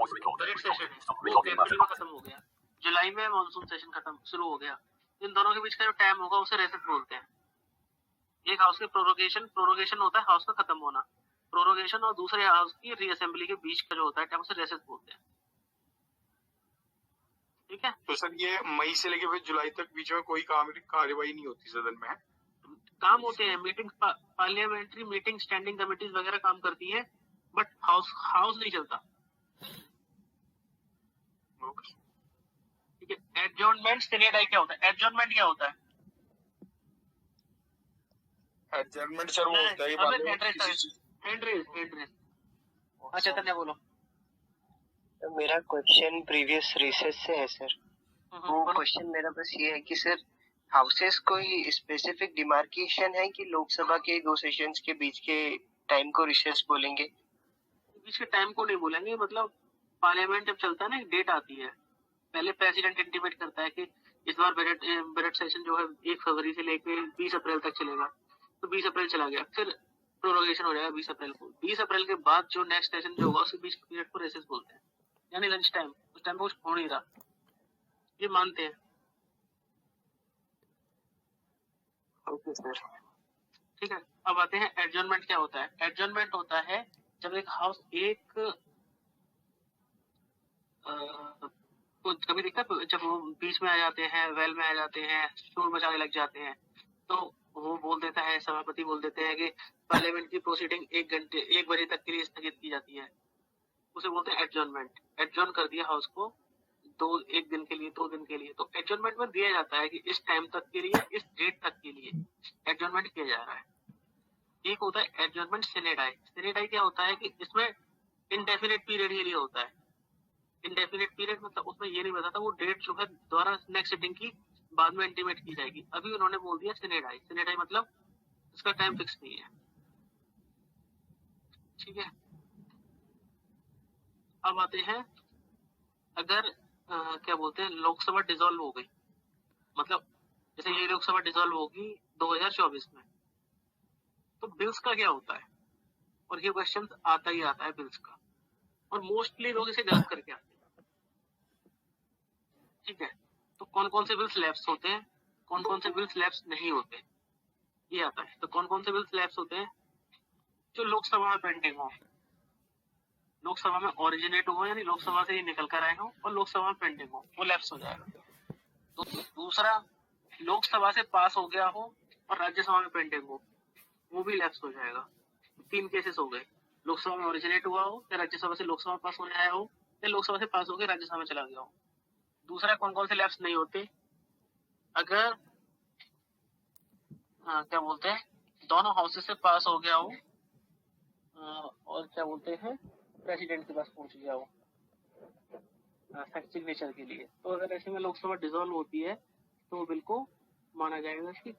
Budget session है वो अप्रैल में खत्म हो गया, जुलाई में मानसून सेशन खत्म शुरू हो गया, इन दोनों के बीच का जो टाइम होगा उसे रेसेस बोलते हैं। एक हाउस के प्रोरोगेशन होता है हाउस का खत्म होना, प्रोरोगेशन और दूसरे हाउस की रीअसेंबली के बीच का जो होता है टाइम उसे रेसेस बोलते हैं। ठीक है, तो सर ये मई से लेके फिर जुलाई तक बीच में कोई कार्यवाही नहीं होती सदन में? काम होते हैं meeting, parliamentary meeting, standing committees वगैरह काम करती हैं, बट हाउस नहीं चलता। ठीक है, एडजॉर्नमेंट सिनेडाई क्या होता है? एडजॉर्नमेंट क्या होता है? एडजर्नमेंट सर वो होता है हैंड रेज। अच्छा तन्या बोलो। मेरा क्वेश्चन प्रीवियस रिसर्च से है सर। वो क्वेश्चन मेरा बस ये है कि सर हाउसेस कोई स्पेसिफिक डिमार्केशन है कि लोकसभा के दो सेशंस के बीच के टाइम को रिसेस बोलेंगे? बीच के टाइम को नहीं बोलेंगे, मतलब पार्लियामेंट जब चलता है ना, एक डेट आती है, पहले प्रेसिडेंट इंटीमेट करता है कि इस बार बजट सेशन जो है 1 फरवरी से लेकर 20 अप्रैल तक चलेगा, तो 20 अप्रैल चला गया, फिर प्रोरोगेशन हो जाएगा 20 अप्रैल को। 20 अप्रैल के बाद जो नेक्स्ट सेशन जो होगा उसके बीच पीरियड को रेसेस बोलते हैं, यानी लंच टाइम। उस टाइम पे कुछ हो नहीं रहा, ये मानते हैं। Okay sir. ठीक है, अब आते हैं एडजॉर्नमेंट क्या होता है। एडजॉर्नमेंट होता है जब एक हाउस तो कभी देखा जब वो बीच में आ जाते हैं, वेल में आ जाते हैं, शोर मचाने लग जाते हैं, तो वो बोल देता है, सभापति बोल देते हैं कि पार्लियामेंट की प्रोसीडिंग 1 बजे तक के लिए स्थगित की जाती है, उसे बोलते हैं एडजॉर्नमेंट। एडजॉर्न कर दिया हाउस को 1 दिन के लिए, 2 दिन के लिए, तो एडजॉर्नमेंट में दिया जाता है कि इस टाइम तक के लिए, इस डेट तक के लिए एडजॉर्नमेंट किया जा रहा है। एक होता है एडजॉर्नमेंट सिनेडाई। सिनेडाई क्या होता है कि इसमें इंडेफिनिट पीरियड के लिए होता है। इंडेफिनिट पीरियड मतलब उसमें ये नहीं बताता वो डेट जो है दोबारा नेक्स्ट सिटिंग की बाद में इंटीमेट की जाएगी। अभी उन्होंने बोल दिया सिनेडाई। सिनेडाई मतलब इसका टाइम फिक्स नहीं है। ठीक है, अब आते हैं, अगर क्या बोलते हैं, लोकसभा डिसॉल्व हो गई, मतलब जैसे ये लोकसभा डिसॉल्व होगी 2024 में, तो बिल्स का क्या होता है? और ये क्वेश्चन आता ही आता है बिल्स का, और मोस्टली लोग इसे गलत करके आते हैं। ठीक है, तो कौन कौन से बिल्स लैप्स होते हैं, कौन कौन से बिल्स लैप्स नहीं होते, ये आता है। तो कौन कौन से बिल्स लैप्स होते हैं? जो लोकसभा में पेंडिंग हो, लोकसभा में ओरिजिनेट हो, यानी लोकसभा से ही निकल कर आए हो और लोकसभा में पेंडिंग हो, वो लैप्स हो जाएगा। तो दूसरा, लोकसभा से पास हो गया हो और राज्यसभा में पेंडिंग हो, वो भी लैप्स हो जाएगा। 3 केसेस हो गए, लोकसभा में ओरिजिनेट हुआ हो, या राज्यसभा से लोकसभा में पास होने आया हो, या लोकसभा से पास होकर राज्यसभा में चला गया हो। दूसरा, कौन कौन से लैप्स नहीं होते? अगर क्या बोलते हैं, दोनों हाउसेस से पास हो गया हो, और क्या बोलते हैं, प्रेसिडेंट के पास पहुंच गया हो सिग्नेचर के लिए, तो अगर ऐसे में लोकसभा डिसॉल्व होती है तो वो बिल को माना जाएगा कि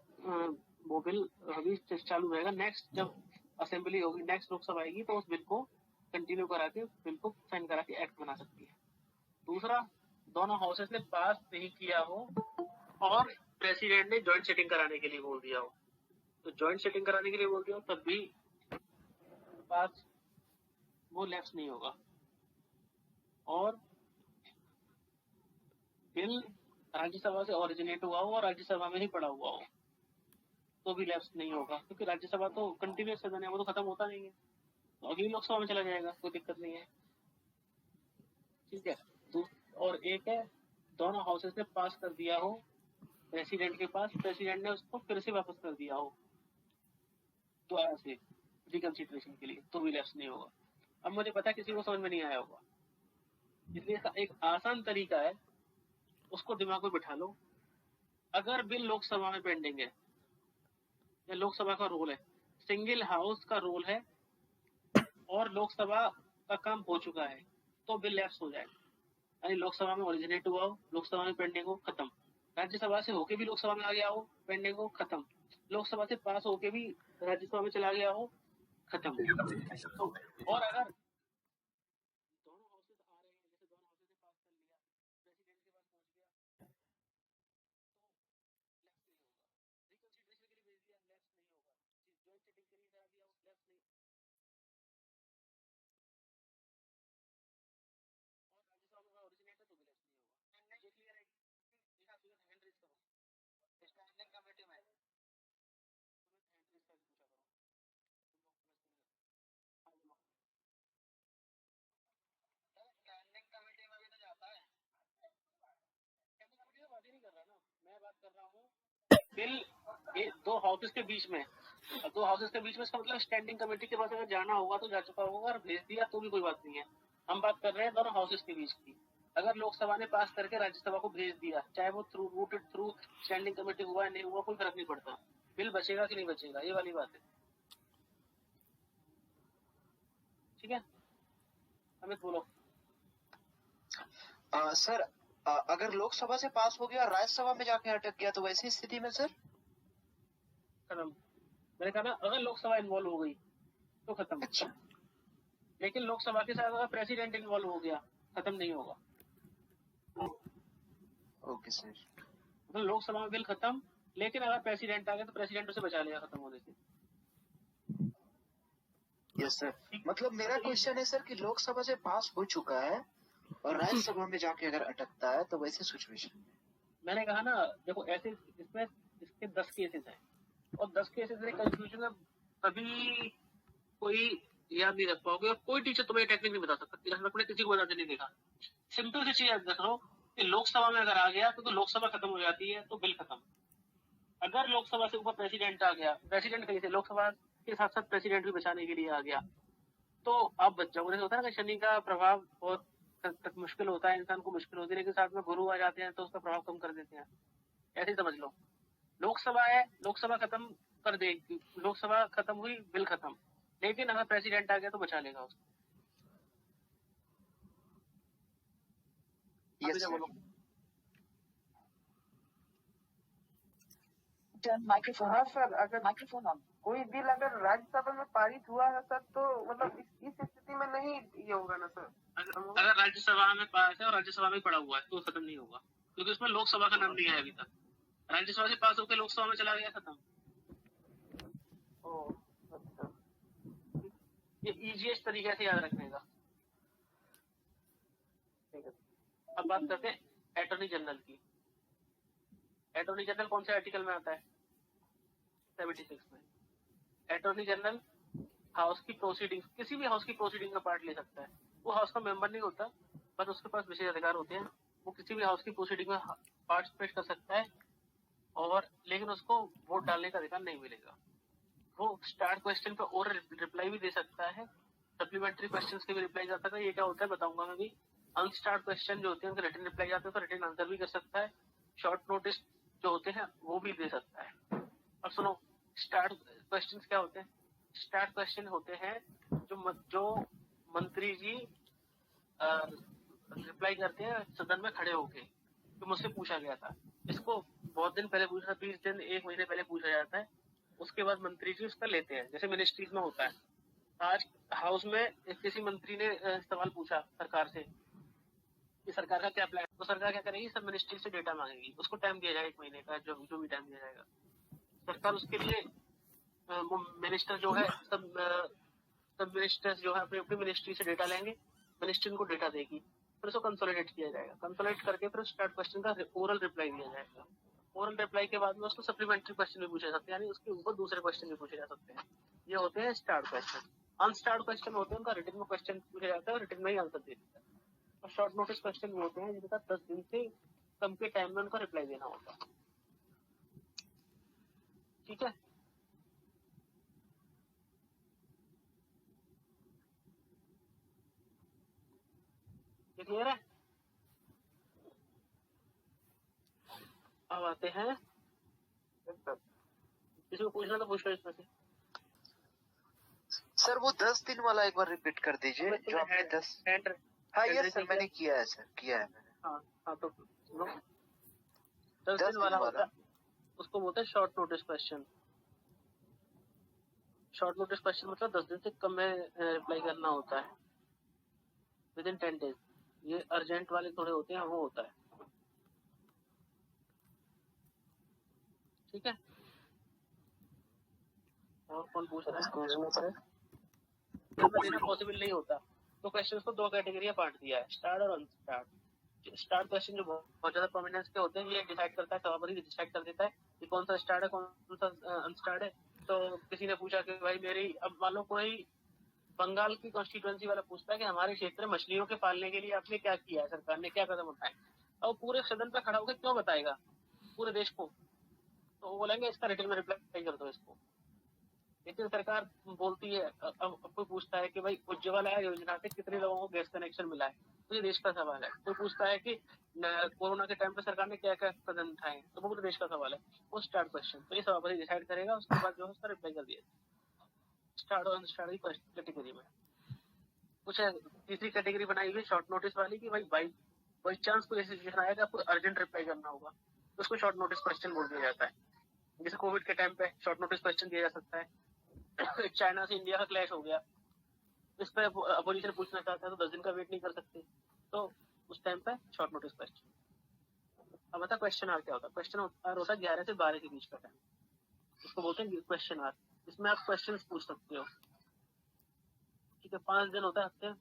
वो बिल अभी चालू रहेगा। नेक्स्ट जब असेंबली होगी, नेक्स्ट लोकसभा आएगी, तो उस बिल को कंटिन्यू करा के, बिल को साइन करा के एक्ट बना सकती है। दूसरा, दोनों हाउसेस ने पास नहीं किया हो और प्रेसिडेंट ने ज्वाइंट सिटिंग कराने के लिए बोल दिया हो, तो ज्वाइंट सिटिंग कराने के लिए बोल दिया हो तब भी पास, वो लैप्स नहीं होगा। और बिल राज्यसभा से ओरिजिनेट हुआ हो और राज्यसभा में ही पड़ा हुआ हो, तो भी लैप्स नहीं होगा, क्योंकि राज्यसभा तो कंटिन्यूस सदन है, वो तो खत्म होता नहीं है, तो अगली लोकसभा में चला जाएगा, कोई दिक्कत नहीं है। ठीक है, और एक है, दोनों हाउसेस ने पास कर दिया हो प्रेसिडेंट के पास, प्रेसिडेंट ने उसको फिर से वापस कर दिया हो दोबारा से रिकंसिडरेशन के लिए, तो भी लैप्स नहीं होगा। अब मुझे पता है किसी को समझ में नहीं आया होगा, इसलिए इसका एक आसान तरीका है, उसको दिमाग में बिठा लो। अगर बिल लोकसभा में पेंडिंग है, या लोकसभा का रोल है, सिंगल हाउस का रोल है और लोकसभा का काम हो चुका है, तो बिल लैप्स हो जाएगा। यानी लोकसभा में ओरिजिनेट हुआ हो, लोकसभा में पेंडिंग हो, खत्म। राज्यसभा से होके भी लोकसभा में आ गया हो, पेंडिंग हो, खत्म। लोकसभा से पास होके भी राज्यसभा में चला गया हो, खत्म। तो और अगर कमेटी में स्टैंडिंग कमेटी में भी तो जाता है। स्टैंडिंग कमेटी में बात ही नहीं कर रहा ना, मैं बात कर रहा हूँ बिल ये दो हाउसेस के बीच में, दो हाउसेस के बीच में इसका मतलब स्टैंडिंग कमेटी के पास अगर जाना होगा तो जा चुका होगा, और भेज दिया तो भी कोई बात नहीं है। हम बात कर रहे हैं दोनों हाउसेस के बीच की। अगर लोकसभा ने पास करके राज्यसभा को भेज दिया, चाहे वो थ्रू स्टैंडिंग कमेटी हुआ नहीं हुआ, कोई फर्क नहीं पड़ता, बिल बचेगा कि नहीं बचेगा, ये वाली बात है। ठीक है, अमित बोलो। सर अगर लोकसभा से पास हो गया और राज्यसभा में जाके अटक गया तो वैसी स्थिति में सर खत्म। मैंने कहा ना, अगर लोकसभा इन्वॉल्व हो गई तो खत्म। अच्छा, लेकिन लोकसभा के साथ अगर प्रेसिडेंट इन्वॉल्व हो गया, खत्म नहीं होगा। Okay sir. मतलब लोकसभा में बिल खत्म, लेकिन अगर प्रेसिडेंट आ गया तो प्रेसिडेंट उसे बचा लेगा खत्म होने से। यस सर, मतलब मेरा क्वेश्चन है सर कि लोकसभा से पास हो चुका है और राज्यसभा में जाके अगर अटकता है तो वैसे सिचुएशन में मैंने कहा ना, देखो ऐसे इसमें इसके 10 केसेस हैं, और 10 केसेस में कंफ्यूजन में कभी कोई याद नहीं रख पाओगे, और कोई टीचर तुम्हें टेक्निक नहीं बता सकता। मैंने किसी को बताते नहीं देखा। सिंपल सी चीज याद रख लो कि लोकसभा में अगर आ गया तो लोकसभा खत्म हो जाती है, तो बिल खत्म। अगर लोकसभा से ऊपर प्रेसिडेंट आ गया, प्रेसिडेंट कहीं से लोकसभा के साथ साथ प्रेसिडेंट भी बचाने के लिए आ गया, तो आप बच जाओगे। होता है ना, शनि का प्रभाव बहुत तक मुश्किल होता है, इंसान को मुश्किल होती है, लेकिन साथ में गुरु आ जाते हैं तो उसका प्रभाव कम कर देते हैं। ऐसे ही समझ लो, लोकसभा है, लोकसभा खत्म कर देगी, लोकसभा खत्म हुई, बिल खत्म, लेकिन अगर प्रेसिडेंट आ गया तो बचा लेगा उसको। यस बोलो। माइक्रोफोन। हाँ सर, अगर माइक्रोफोन ऑन, कोई बिल अगर राज्यसभा में पारित हुआ है सर, तो मतलब इस स्थिति में नहीं ये होगा ना सर। अगर राज्यसभा में पास है और राज्यसभा में पड़ा हुआ है तो खत्म नहीं होगा, क्योंकि उसमें लोकसभा का नाम नहीं है अभी तक। राज्यसभा से पास होकर लोकसभा में चला गया, खत्म। अच्छा, ये इजीएस्ट तरीके से याद रखने का। ठीक है। अब बात करते हैं अटॉर्नी जनरल की। अटॉर्नी जनरल कौन से आर्टिकल में आता है? 76 में। अटॉर्नी जनरल हाउस की प्रोसीडिंग, किसी भी हाउस की प्रोसीडिंग का पार्ट ले सकता है। वो हाउस का मेंबर नहीं होता, बस उसके पास विशेष अधिकार होते हैं। वो किसी भी हाउस की प्रोसीडिंग में पार्टिसिपेट कर सकता है, और लेकिन उसको वोट डालने का अधिकार नहीं मिलेगा। वो स्टार्ट क्वेश्चन पे और रिप्लाई भी दे सकता है, सप्लीमेंट्री क्वेश्चंस के भी रिप्लाई जा सकता है। ये क्या होता है बताऊंगा मैं भी। अनस्टार्ट क्वेश्चन जो होते हैं उनके रिटन रिप्लाई जाते हैं, तो रिटन आंसर भी कर सकता है। शॉर्ट नोटिस जो होते हैं वो भी दे सकता है। अब सुनो, स्टार्ट क्वेश्चन क्या होते हैं? स्टार्ट क्वेश्चन होते हैं जो मंत्री जी रिप्लाई करते हैं सदन में खड़े होके, तो मुझसे पूछा गया था। इसको बहुत दिन पहले पूछा, 20 दिन 1 महीने पहले पूछा जाता है, उसके बाद मंत्री जी उसका लेते हैं, जैसे मिनिस्ट्रीज में होता है। आज हाउस में किसी मंत्री ने सवाल पूछा सरकार से कि सरकार का क्या प्लान, तो सरकार क्या करेगी, सब मिनिस्ट्री से डेटा मांगेगी, उसको टाइम दिया जाएगा 1 महीने का, जो भी टाइम दिया जाएगा। सरकार उसके लिए मिनिस्टर जो है सब मिनिस्टर्स जो है अपनी मिनिस्ट्री से डेटा लेंगे, मिनिस्ट्री उनको डेटा देगी, फिर उसको कंसोलिडेट किया जाएगा। कंसोलिडेट करके फिर स्टार्ट क्वेश्चन का ओरल रिप्लाई दिया जाएगा। ओरल रिप्लाई के बाद में उसको सप्लीमेंट्री क्वेश्चन भी पूछे जा सकते हैं, यानी उसके ऊपर दूसरे क्वेश्चन भी पूछे जा सकते हैं। ये होते हैं स्टार्ट क्वेश्चन। अनस्टार्ट क्वेश्चन होते हैं, उनका रिटन में क्वेश्चन पूछा जाता है और रिटन में ही आंसर दे देता है। और शॉर्ट नोटिस क्वेश्चन भी होते हैं जिनका 10 दिन से कम के टाइम में उनका रिप्लाई देना होता है। ठीक है, ये क्लियर है? अब आते हैं, किसी को पूछना तो पूछ लो इसमें से। सर वो 10 दिन वाला एक बार रिपीट कर दीजिए जो आपने 10। हाँ यस सर, मैंने किया है सर, किया है मैंने। हाँ तो 10 दिन वाला होता है, उसको बोलते हैं short notice question. Short notice question मतलब 10 दिन से कम में रिप्लाई करना होता है, विद इन 10 डेज। ये अर्जेंट वाले थोड़े होते हैं, वो होता है। ठीक है, और कौन पूछ रहा है? देना पॉसिबल नहीं होता, तो क्वेश्चन को 2 कैटेगरी पार्ट दिया है, स्टार्ट और अनस्टार्ट। स्टार्ट क्वेश्चन जो बहुत ज्यादा प्रोमिनेंस के होते हैं, ये डिसाइड करता है, सभापति डिसाइड कर देता है कि कौन सा स्टार्ट है कौन सा अनस्टार्ट है। तो किसी ने पूछा कि भाई मेरी, अब मान लो कोई बंगाल की कॉन्स्टिट्यूएंसी वाला पूछता है कि हमारे क्षेत्र में मछलियों के पालने के लिए आपने क्या किया है, सरकार ने क्या कदम उठाए, और पूरे सदन पर खड़ा होकर क्यों बताएगा पूरे देश को, तो वो बोलेंगे इसका रिटर्न में रिप्लाई कर दो इसको। लेकिन सरकार बोलती है, अब कोई पूछता है कि भाई उज्ज्वला योजना से कितने लोगों को गैस कनेक्शन मिला है, तो ये देश का सवाल है। कोई पूछता है कि कोरोना के टाइम पे सरकार ने क्या क्या कदम उठाए, तो वो पूरे देश का सवाल है। वो स्टार्ट क्वेश्चन, तो ये सभापति डिसाइड करेगा, उसके बाद जो है उसका रिप्लाई कर दिया स्टार्ट और अनस्टार्ट की कैटेगरी में। कुछ तीसरी कैटेगरी बनाई हुई शॉर्ट नोटिस वाली की, भाई बाई चांस कोई ऐसी सिचुएशन आएगा आपको अर्जेंट रिप्लाई करना होगा, तो उसको शॉर्ट नोटिस क्वेश्चन बोल दिया जाता है। जैसे कोविड के टाइम पे शॉर्ट नोटिस क्वेश्चन दिया जा सकता है। चाइना से इंडिया का क्लैश हो गया, इस पे अपोजिशन पूछना चाहता है तो 10 दिन का वेट नहीं कर सकते, तो उस टाइम पे शॉर्ट नोटिस क्वेश्चन। अब बता क्वेश्चन आर क्या होता है। क्वेश्चन आर होता है 11 से 12 के बीच का टाइम, इसको बोलते हैं क्वेश्चन आर। इसमें आप क्वेश्चन पूछ सकते हो, ठीक है। 5 दिन होता है हफ्ते,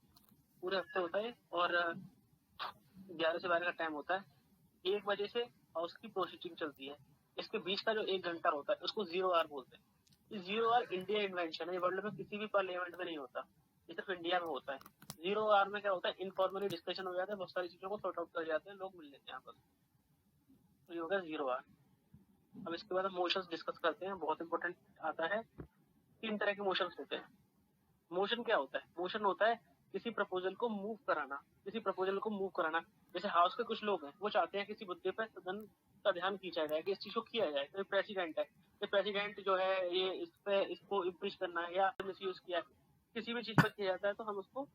पूरे हफ्ते होता है, और 11 से 12 का टाइम होता है। 1 बजे से हाउस की प्रोसीडिंग चलती है। इसके बीच का जो 1 घंटा होता है उसको 0 आवर बोलते हैं। ये 0 आवर इंडिया इन्वेंशन है, वर्ल्ड में किसी भी पार्लियामेंट में नहीं होता, ये सिर्फ इंडिया में होता है। 0 आवर में क्या होता है, इनफॉर्मली डिस्कशन हो जाता है, बहुत सारी चीजों को सॉर्ट आउट कर जाते हैं, लोग मिल लेते हैं आपस में, तो ये होगा 0 आवर। अब इसके बाद हम मोशंस डिस्कस करते हैं, बहुत इंपॉर्टेंट आता है। 3 तरह के मोशंस होते हैं। मोशन क्या होता है, मोशन होता है किसी प्रपोजल को मूव कराना, किसी प्रपोजल को मूव कराना। जैसे हाउस के कुछ लोग हैं, वो चाहते हैं किसी मुद्दे पर सदन का ध्यान खींचा जाए, कि इस चीज को किया जाए। तो प्रेसिडेंट है, ये प्रेसिडेंट जो है ये इस पे इसको इम्पीच करना है या मिसयूज किया है, किसी भी चीज पर किया जाता है, तो हम उसको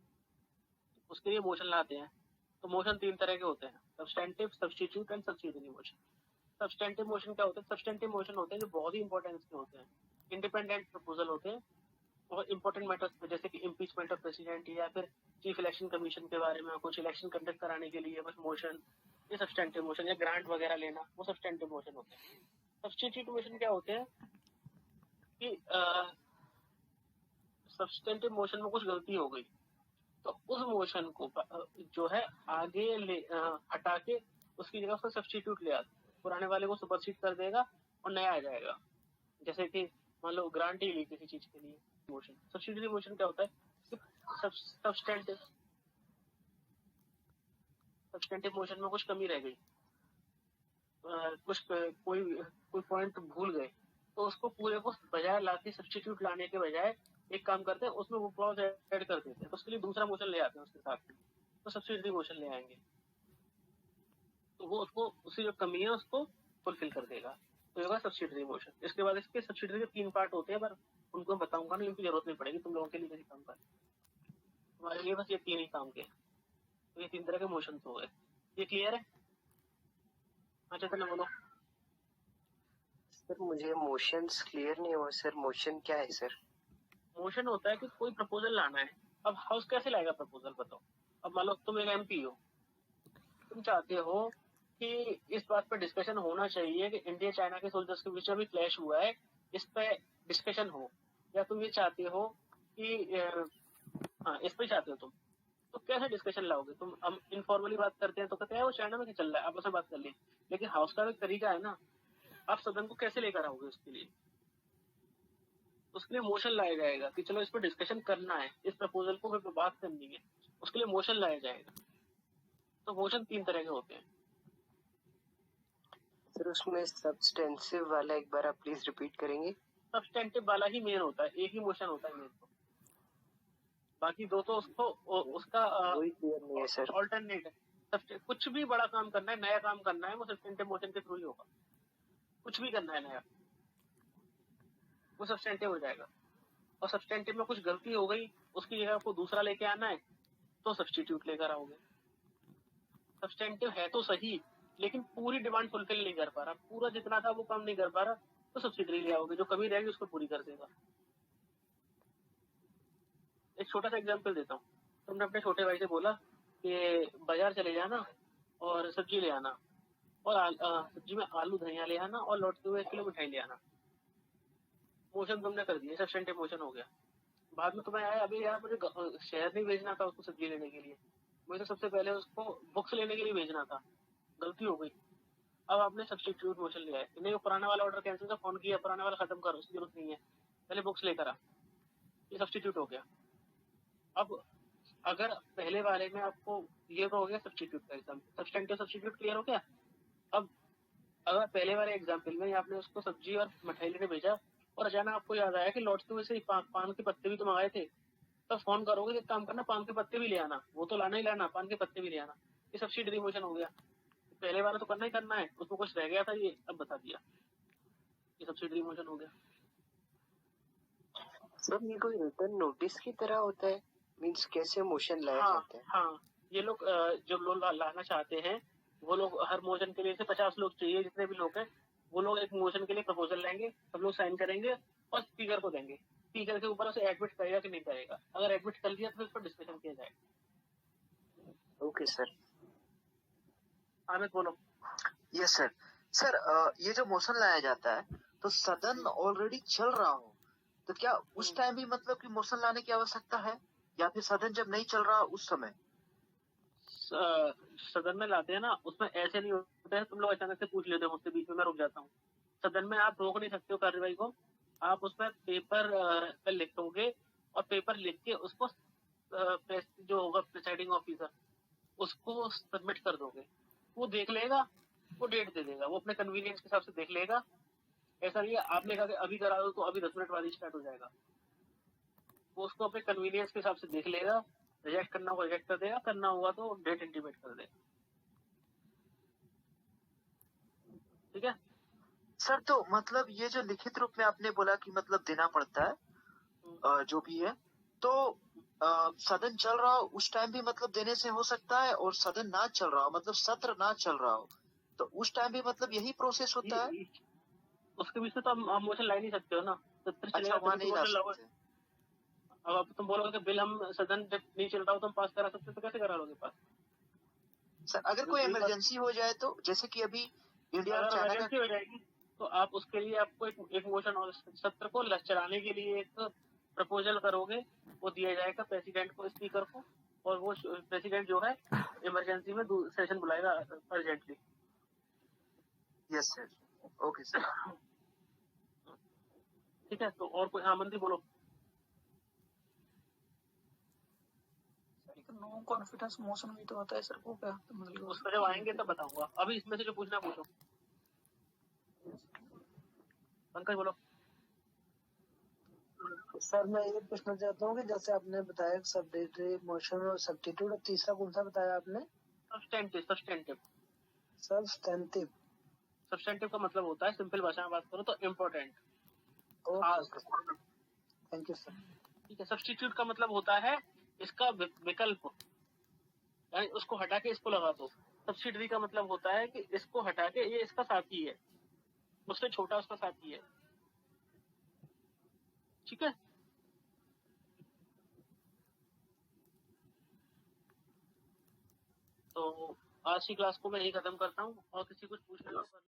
उसके लिए मोशन लाते हैं। तो मोशन 3 तरह के होते हैं, substantive, substitute and subsidiary motion. Substantive motion क्या होता है, सब्सटेंटिव मोशन होते हैं जो बहुत ही इंपॉर्टेंस के होते हैं, इंडिपेंडेंट प्रपोजल होते हैं, और इम्पोर्टेंट मैटर्स पे, जैसे कि इम्पीचमेंट ऑफ प्रेसिडेंट या फिर चीफ इलेक्शन कमीशन के बारे में कुछ इलेक्शन कंडक्ट कराने के लिए कुछ मोशन, ये सब्सटेंटिव मोशन, या ग्रांट वगैरह लेना, वो सब्सटेंटिव मोशन होते हैं। सब्स्टिट्यूट मोशन क्या होते हैं कि सब्सटेंटिव मोशन में कुछ गलती हो गई, तो उस मोशन को जो है आगे ले हटा के उसकी जगह पर सब्स्टिट्यूट ले आते, पुराने वाले को सुपरसीड कर देगा और नया आ जाएगा। जैसे कि मान लो ग्रांट ही ली किसी चीज के लिए, मोशन। सब्सिडियरी मोशन क्या होता है, सब्सटेंटिव मोशन में कुछ कमी रह गई, कुछ कोई पॉइंट भूल गए, तो उसको पूरे को बजाय लाके सब्स्टिट्यूट लाने के बजाय एक काम करते हैं, उसमें वो क्लॉज ऐड कर देते हैं, तो उसके लिए दूसरा मोशन ले आते हैं उसके साथ, तो सब्सिडियरी मोशन ले आएंगे, तो वो उसको उसकी जो कमी है उसको फुलफिल कर देगा, तो होगा सब्सिडियरी मोशन। इसके बाद इसके सब्सिडियरी के 3 पार्ट होते हैं, पर उनको बताऊंगा नहीं, उनकी जरूरत नहीं पड़ेगी तुम लोगों के लिए, किसी काम का हमारे लिए बस ये 3 ही काम के। तो ये 3 तरह के मोशन हो गए, ये क्लियर है? अच्छा चलो बोलो। सर मुझे मोशंस क्लियर नहीं हुआ सर, मोशन क्या है सर? मोशन होता है कि कोई प्रपोजल लाना है। अब हाउस कैसे लाएगा प्रपोजल, बताओ। अब मान लो तुम एक एमपी हो, तुम चाहते हो कि इस बात पर डिस्कशन होना चाहिए कि इंडिया चाइना के सोल्जर्स के बीच में भी क्लैश हुआ है, इस पे डिस्कशन हो, या तुम ये चाहते हो कि हाँ इस पे चाहते हो तुम, तो कैसे डिस्कशन लाओगे तुम? हम इनफॉर्मली बात करते हैं तो कहते हैं वो चाइना में क्या चल रहा है, आपस में बात कर ली। लेकिन हाउस का एक तरीका है ना, आप सदन को कैसे लेकर आओगे उसके लिए? उसके लिए मोशन लाया जाएगा कि चलो इस पर डिस्कशन करना है, इस प्रपोजल को फिर बात करनी है, उसके लिए मोशन लाया जाएगा। तो मोशन 3 तरह के होते हैं। सर उसमें सब्सटेंसिव वाला एक बार आप प्लीज रिपीट करेंगे? सब्सटेंटिव वाला ही मेन होता है, एक ही मोशन होता है मेन, तो बाकी 2 तो उसको उसका वही क्लियर नहीं है सर। ऑल्टरनेट है। कुछ भी बड़ा काम करना है, नया काम करना है, वो सब्सटेंटिव मोशन के थ्रू ही होगा। कुछ भी करना है नया, वो सब्सटेंटिव हो जाएगा। और सब्सटेंटिव में कुछ गलती हो गई, उसकी जगह आपको दूसरा लेके आना है, तो सब्स्टिट्यूट लेकर आओगे। सब्सटेंटिव है तो सही, लेकिन पूरी डिमांड फुलफिल नहीं कर पा रहा, पूरा जितना था वो काम नहीं कर पा रहा, तो सब्सिडरी ले आओगे, जो कमी रहेगी उसको पूरी कर देगा। एक छोटा सा एग्जांपल देता हूँ। तुमने अपने छोटे भाई से बोला कि बाजार चले जाना और सब्जी ले आना, और सब्जी में आलू धनिया ले आना, और लौटते हुए 1 किलो मिठाई ले आना। मोशन तुमने कर दिया, सब्सटेंटिव मोशन हो गया। बाद में तुम्हें आया अभी यार मुझे शहर नहीं भेजना था उसको सब्जी लेने के लिए, मुझे तो सबसे पहले उसको बुक्स लेने के लिए भेजना था, गलती हो गई। अब आपने सब्स्टिट्यूट मोशन लिया है, नहीं वो पुराना वाला ऑर्डर कैंसिल का फोन किया, पुराना वाला खत्म करो, उसकी जरूरत नहीं है, पहले बुक्स लेकर आ, ये सब्स्टिट्यूट हो गया। अब अगर पहले वाले में आपको ये तो हो गया सब्स्टिट्यूट का एग्जाम्पल, सब्सटेंटिव सब्स्टिट्यूट क्लियर हो गया। अब अगर पहले वाले एग्जाम्पल में आपने उसको सब्जी और मिठाई लेने भेजा और अचानक आपको याद आया कि लौटते हुए से पान के पत्ते भी तो मंगाए थे, तब फोन करोगे, एक काम करना, पान के पत्ते भी ले आना, वो तो लाना ही लाना, पान के पत्ते भी ले आना। ये सब्सिडरी मोशन हो गया। पहले वाला तो करना ही करना है, उसमें कुछ रह गया था, ये अब बता दिया, ये सब्सिडरी मोशन हो गया। सर ये कोई रिटर्न नोटिस की तरह होता है, मींस कैसे मोशन लाया जाता है? हाँ, ये लोग जब लोग लाना चाहते हैं, वो लोग हर मोशन के लिए से 50 लोग चाहिए, जितने भी लोग हैं वो लोग एक मोशन के लिए प्रपोजल लेंगे, सब लोग साइन करेंगे और स्पीकर को देंगे, स्पीकर के ऊपर उसे एडमिट करेगा कि नहीं करेगा, अगर एडमिट कर दिया तो उस पर डिस्कशन किया जाएगा। Okay sir. आमिर बोलो। Yes sir. सर ये जो मोशन लाया जाता है, तो सदन ऑलरेडी चल रहा हो, तो क्या उस टाइम भी मतलब कि मोशन लाने की आवश्यकता है, या फिर सदन जब नहीं चल रहा उस समय? सदन में लाते हैं ना, उसमें ऐसे नहीं होता है, तुम लोग अचानक से पूछ लेते हो मुझसे, बीच में मैं रुक जाता हूँ। सदन में आप रोक नहीं सकते हो कार्रवाई को, आप उसमें पेपर पे लिखोगे और पेपर लिख के उसको जो होगा प्रिसाइडिंग ऑफिसर उसको सबमिट कर दोगे, वो देख लेगा, वो डेट दे देगा, वो अपने कन्वीनियंस के हिसाब से देख लेगा। ऐसा नहीं है आपने कहा कि अभी करा दो तो अभी 10 मिनट बाद ही स्टार्ट हो जाएगा, वो उसको अपने कन्वीनियंस के हिसाब से देख लेगा, रिजेक्ट करना होगा रिजेक्ट कर देगा, करना होगा तो डेट इंटीमेट कर देगा। ठीक है सर, तो मतलब ये जो लिखित रूप में आपने बोला कि मतलब देना पड़ता है जो भी है, तो सदन चल रहा हो उस टाइम भी मतलब देने से हो सकता है, और सदन ना चल रहा हो मतलब सत्र ना चल रहा हो तो उस टाइम भी मतलब यही प्रोसेस होता है? उसके बीच में तो आप मोशन ला ही नहीं सकते हो ना, सत्र चलेगा अच्छा, वहाँ नहीं ला सकते। अब तुम बोलोगे कि बिल हम सदन जब नहीं चल रहा हो तो हम पास करा सकते, तो कैसे करा लोगे पास? सर अगर कोई इमरजेंसी हो जाए तो, जैसे कि अभी इंडिया और चाइना इमरजेंसी हो जाएगी तो आप उसके लिए आपको एक मोशन और सत्र को चलाने के लिए एक प्रपोजल करोगे, वो दिया जाएगा प्रेसिडेंट को, स्पीकर को, और वो प्रेसिडेंट जो है इमरजेंसी में सेशन बुलाएगा urgently. Yes sir, okay sir. ठीक है, तो और कोई? हाँ मंत्री बोलो। नो कॉन्फिडेंस मोशन भी तो होता है सर, वो क्या मतलब? उस पर जब आएंगे तब बताऊंगा, अभी इसमें से जो पूछना पूछो। पंकज बोलो। सर मैं ये पूछना चाहता हूँ कि जैसे आपने बताया सब्स्टिट्यूट मोशन और सब्स्टिट्यूट, और तीसरा कौन सा बताया आपने? सब्सटेंटिव। सब्सटेंटिव। सब्सटेंटिव का मतलब होता है, सिंपल भाषा में बात करो तो इम्पोर्टेंट। Thank you sir. ठीक है, सब्स्टिट्यूट का मतलब होता है इसका विकल्प, यानी उसको हटा के इसको लगा दो। सब्सिडरी का मतलब होता है कि इसको हटा के ये इसका साथी है, उससे छोटा उसका साथी है। ठीक है, तो आज की क्लास को मैं यही खत्म करता हूँ, और किसी कुछ पूछने